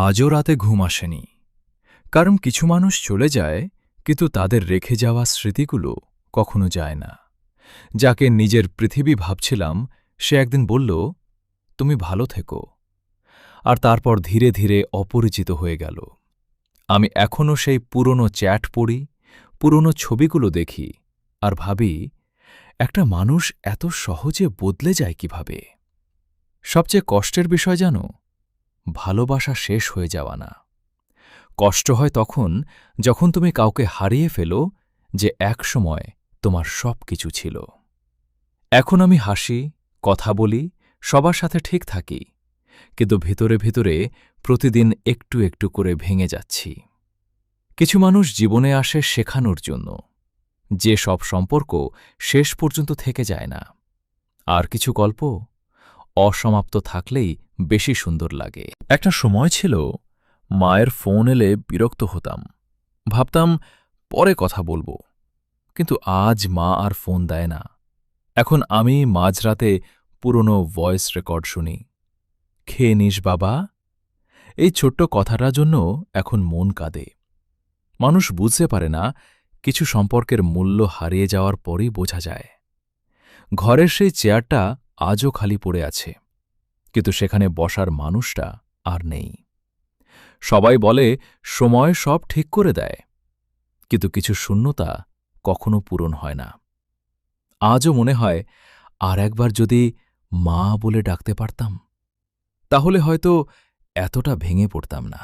আজও রাতে ঘুম আসেনি। কারণ কিছু মানুষ চলে যায়, কিন্তু তাদের রেখে যাওয়া স্মৃতিগুলো কখনো যায় না। যাকে নিজের পৃথিবী ভাবছিলাম, সে একদিন বলল, তুমি ভালো থেকো। আর তারপর ধীরে ধীরে অপরিচিত হয়ে গেল। আমি এখনও সেই পুরনো চ্যাট পড়ি, পুরনো ছবিগুলো দেখি, আর ভাবি, একটা মানুষ এত সহজে বদলে যায় কিভাবে। সবচেয়ে কষ্টের বিষয় জানো, ভালোবাসা শেষ হয়ে যাওয়া না। কষ্ট হয় তখন, যখন তুমি কাউকে হারিয়ে ফেলো যে একসময় তোমার সবকিছু ছিল। এখন আমি হাসি, কথা বলি, সবার সাথে ঠিক থাকি, কিন্তু ভিতরে ভিতরে প্রতিদিন একটু একটু করে ভেঙে যাচ্ছি। কিছু মানুষ জীবনে আসে শেখানোর জন্য, যে সব সম্পর্ক শেষ পর্যন্ত থেকে যায় না। আর কিছু গল্প অসমাপ্ত থাকলেই বেশি সুন্দর লাগে। একটা সময় ছিল, মায়ের ফোন এলে বিরক্ত হতাম, ভাবতাম পরে কথা বলবো। কিন্তু আজ মা আর ফোন দেয় না। এখন আমি মাঝরাতে পুরনো ভয়েস রেকর্ড শুনি। খেয়ে নিস বাবা। এই ছোট্ট কথাটার জন্য এখন মন কাঁদে। মানুষ বুঝতে পারে না, কিছু সম্পর্কের মূল্য হারিয়ে যাওয়ার পরই বোঝা যায়। ঘরের সেই চেয়ারটা আজও খালি পড়ে আছে, কিন্তু সেখানে বসার মানুষটা আর নেই। সবাই বলে সময় সব ঠিক করে দেয়, কিন্তু কিছু শূন্যতা কখনো পূরণ হয় না। আজও মনে হয়, আর একবার যদি মা বলে ডাকতে পারতাম, তাহলে হয়তো এতটা ভেঙে পড়তাম না।